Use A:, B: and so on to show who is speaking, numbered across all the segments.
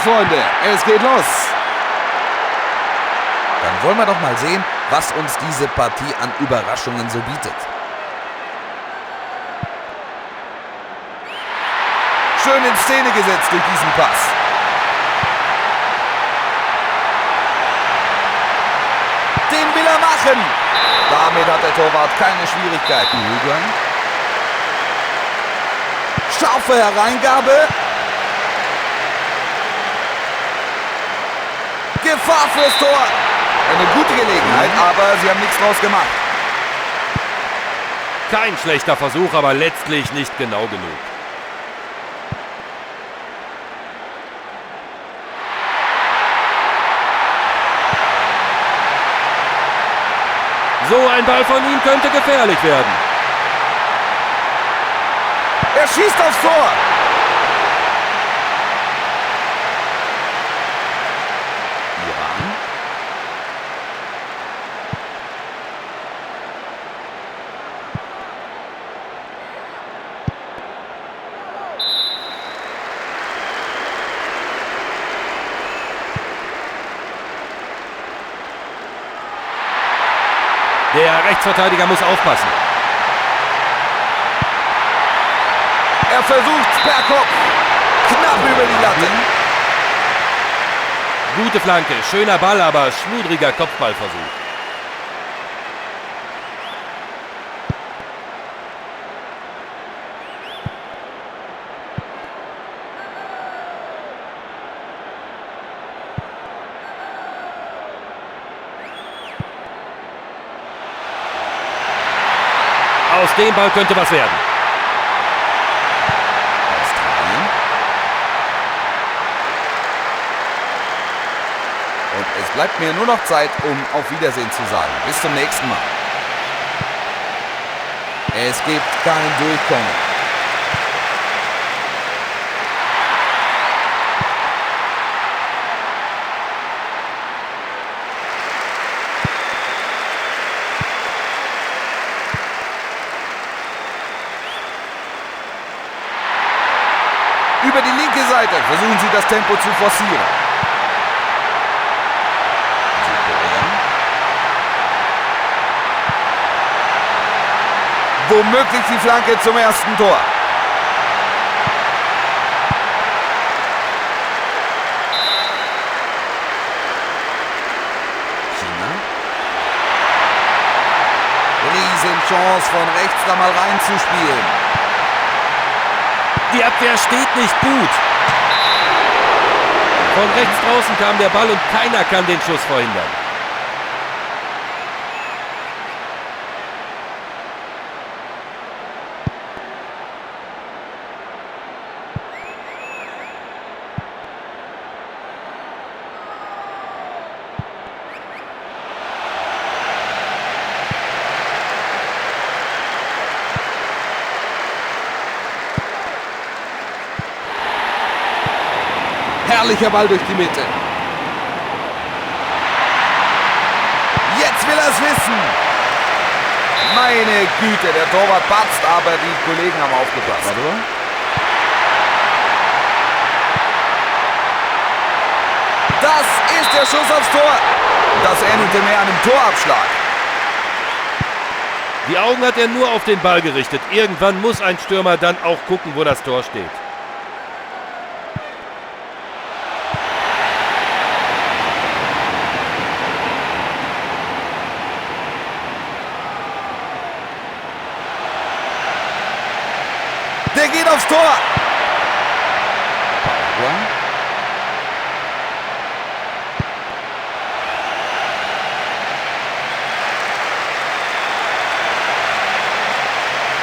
A: Freunde, es geht los.
B: Dann wollen wir doch mal sehen, was uns diese Partie an Überraschungen so bietet.
A: Schön in Szene gesetzt durch diesen Pass. Den will er machen. Damit hat der Torwart keine Schwierigkeiten. Scharfe Hereingabe. Gefahr fürs Tor. Eine gute Gelegenheit, aber sie haben nichts draus gemacht.
C: Kein schlechter Versuch, aber letztlich nicht genau genug. So ein Ball von ihm könnte gefährlich werden.
A: Er schießt aufs Tor.
B: Iran.
C: Der Rechtsverteidiger muss aufpassen.
A: Er versucht's per Kopf. Knapp über die Latte.
C: Gute Flanke, schöner Ball, aber schludriger Kopfballversuch. Aus dem Ball könnte was werden.
B: Australien.
A: Und es bleibt mir nur noch Zeit, um auf Wiedersehen zu sagen. Bis zum nächsten Mal. Es gibt kein Durchkommen. Über die linke Seite versuchen sie das Tempo zu forcieren. Womöglich die Flanke zum ersten Tor.
B: China.
A: Riesenchance von rechts da mal reinzuspielen.
C: Die Abwehr steht nicht gut. Von rechts draußen kam der Ball und keiner kann den Schuss verhindern.
A: Herrlicher Ball durch die Mitte. Jetzt will er es wissen. Meine Güte, der Torwart patzt, aber die Kollegen haben aufgepasst. Das ist der Schuss aufs Tor. Das endete mehr einem Torabschlag.
C: Die Augen hat er nur auf den Ball gerichtet. Irgendwann muss ein Stürmer dann auch gucken, wo das Tor steht.
A: Der geht aufs Tor.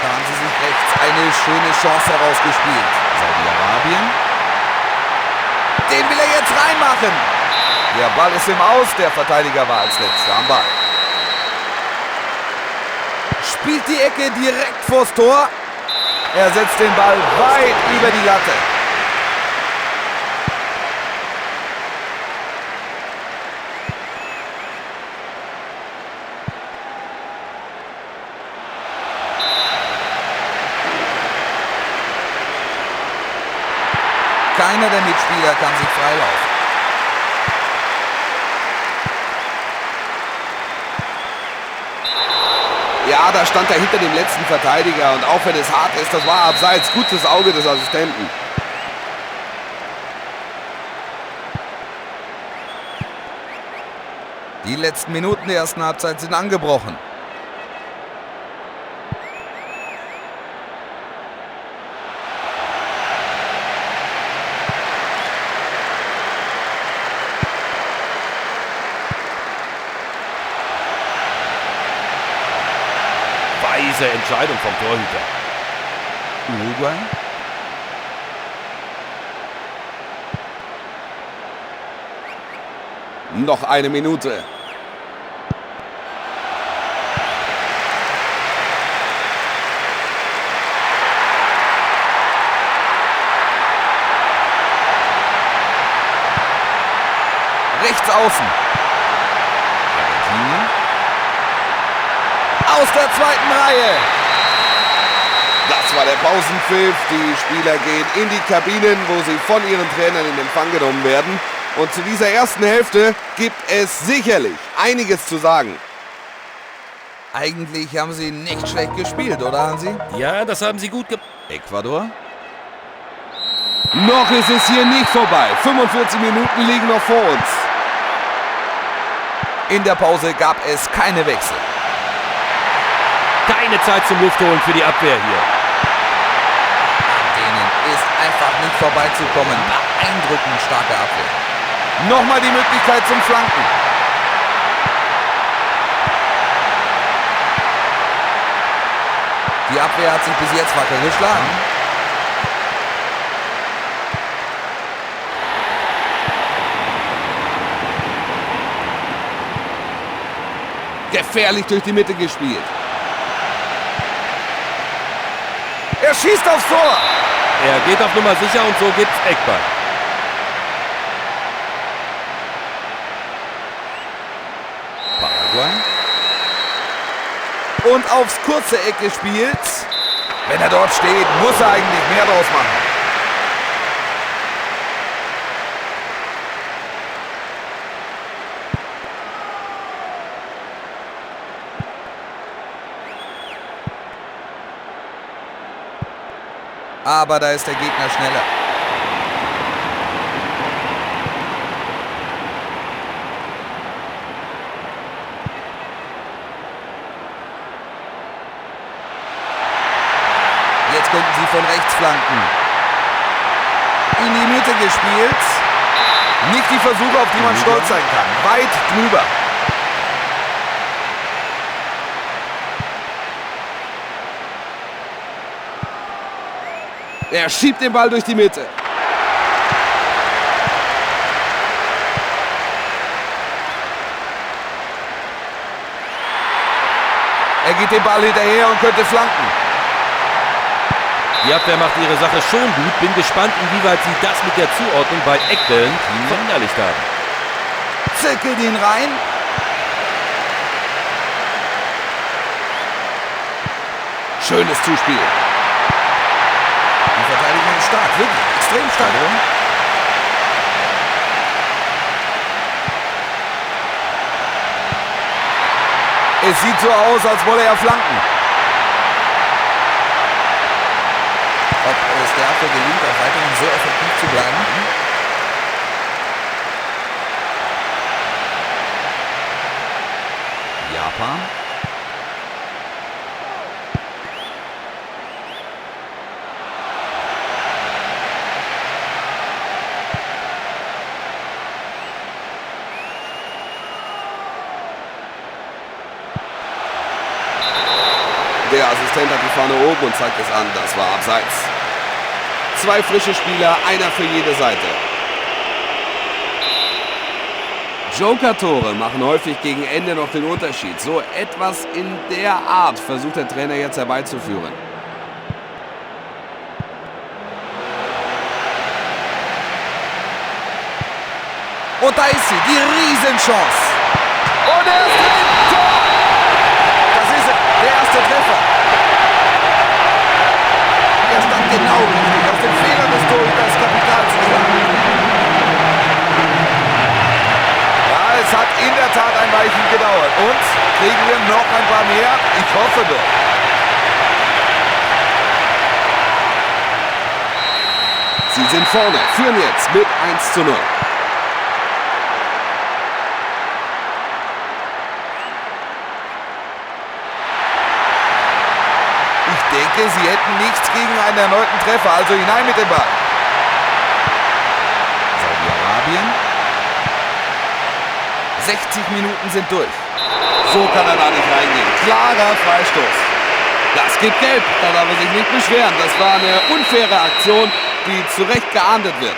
A: Da haben sie sich rechts eine schöne Chance herausgespielt. Saudi-Arabien. Den will er jetzt reinmachen. Der Ball ist im Aus. Der Verteidiger war als letzter am Ball. Spielt die Ecke direkt vors Tor. Er setzt den Ball weit über die Latte.
B: Keiner der Mitspieler kann sich freilaufen.
A: Ja, da stand er hinter dem letzten Verteidiger und auch wenn es hart ist, das war abseits. Gutes Auge des Assistenten.
B: Die letzten Minuten der ersten Halbzeit sind angebrochen.
C: Weise Entscheidung vom Torhüter.
B: Uruguay.
A: Noch eine Minute.
B: Rechts außen. Argentinien. Aus der zweiten Reihe.
A: Das war der Pausenpfiff. Die Spieler gehen in die Kabinen, wo sie von ihren Trainern in Empfang genommen werden. Und zu dieser ersten Hälfte gibt es sicherlich einiges zu sagen.
B: Eigentlich haben sie nicht schlecht gespielt, oder Hansi?
C: Ja, das haben sie gut gemacht.
B: Ecuador.
A: Noch ist es hier nicht vorbei. 45 Minuten liegen noch vor uns.
B: In der Pause gab es keine Wechsel.
C: Keine Zeit zum Luftholen für die Abwehr hier.
B: An denen ist einfach nicht vorbeizukommen. Beeindruckend starke Abwehr.
A: Nochmal die Möglichkeit zum Flanken.
B: Die Abwehr hat sich bis jetzt wacker geschlagen.
A: Gefährlich durch die Mitte gespielt. Er schießt aufs Tor.
C: Er geht auf Nummer sicher und so gibt's Eckball.
B: Paraguay.
A: Und aufs kurze Eck gespielt. Wenn er dort steht, muss er eigentlich mehr draus machen.
B: Aber da ist der Gegner schneller. Jetzt könnten sie von rechts flanken. In die Mitte gespielt.
A: Nicht die Versuche, auf die man stolz sein kann. Weit drüber. Er schiebt den Ball durch die Mitte. Er geht den Ball hinterher und könnte flanken.
C: Die Abwehr macht ihre Sache schon gut. Bin gespannt, inwieweit sie das mit der Zuordnung bei Eckbällen verinnerlicht haben.
B: Zirkelt ihn rein.
A: Schönes Zuspiel.
B: Die Verteidigung ist stark, wirklich extrem stark.
A: Es sieht so aus, als wolle er flanken.
B: Ob es der Abwehr gelingt, auch weiterhin so effektiv zu bleiben. Japan.
A: Der Assistent hat die Fahne oben und zeigt es an. Das war abseits. 2 frische Spieler, einer für jede Seite. Joker-Tore machen häufig gegen Ende noch den Unterschied. So etwas in der Art versucht der Trainer jetzt herbeizuführen.
B: Und da ist sie, die Riesenchance.
A: Und er ist drin! Tor! Das ist er, der erste Treffer.
B: Er stand genau richtig, auf den Fehler des Torhüters Kapital zu schlagen.
A: Und kriegen wir noch ein paar mehr? Ich hoffe doch.
D: Sie sind vorne, führen jetzt mit 1:0.
A: Ich denke, sie hätten nichts gegen einen erneuten Treffer, also hinein mit dem Ball. Saudi-Arabien. 60 Minuten sind durch.
D: So kann er da nicht reingehen. Klarer Freistoß. Das gibt Gelb, da darf er sich nicht beschweren. Das war eine unfaire Aktion, die zu Recht geahndet wird.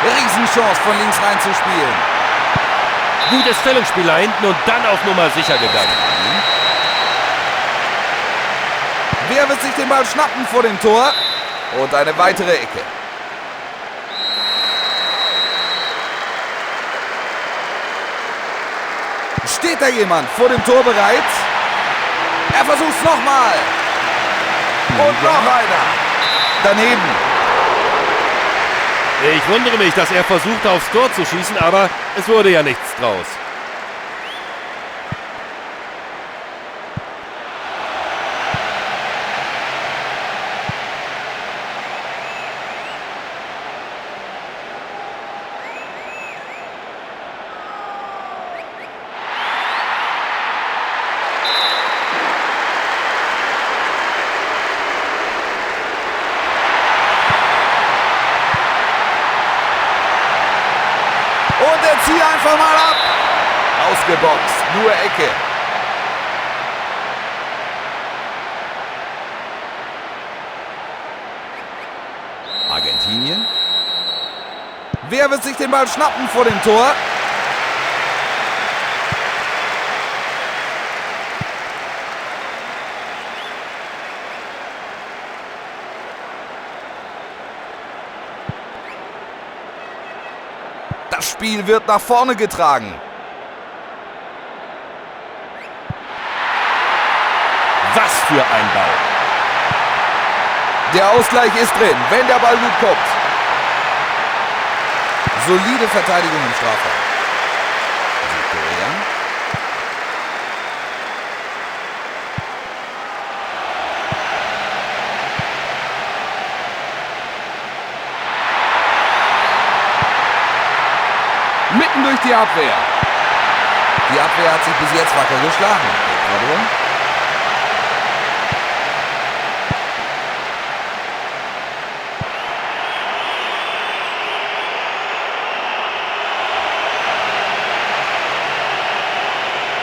A: Riesenchance von links reinzuspielen.
C: Gutes Stellungsspiel da hinten und dann auf Nummer sicher gegangen.
A: Wer wird sich den Ball schnappen vor dem Tor? Und eine weitere Ecke. Steht da jemand vor dem Tor bereit? Er versucht es nochmal. Und noch einer. Daneben.
C: Ich wundere mich, dass er versuchte, aufs Tor zu schießen, aber es wurde ja nichts draus.
A: Und er zieht einfach mal ab. Ausgeboxt, nur Ecke. Argentinien. Wer wird sich den Ball schnappen vor dem Tor? Das Spiel wird nach vorne getragen.
C: Was für ein Ball.
A: Der Ausgleich ist drin, wenn der Ball gut kommt. Solide Verteidigung im Strafraum. Südkorea.
D: Mitten durch die Abwehr.
A: Die Abwehr hat sich bis jetzt wacker geschlagen. Ecuador.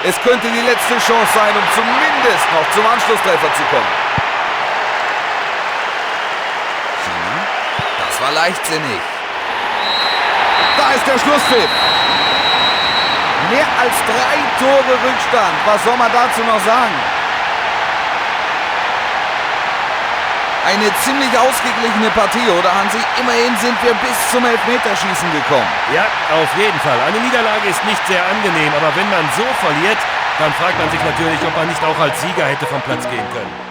A: Es könnte die letzte Chance sein, um zumindest noch zum Anschlusstreffer zu kommen. China. Das war leichtsinnig. Da ist der Schlusspfiff. Mehr als 3 Tore Rückstand. Was soll man dazu noch sagen? Eine ziemlich ausgeglichene Partie, oder Hansi? Immerhin sind wir bis zum Elfmeterschießen gekommen.
C: Ja, auf jeden Fall. Eine Niederlage ist nicht sehr angenehm, aber wenn man so verliert, dann fragt man sich natürlich, ob man nicht auch als Sieger hätte vom Platz gehen können.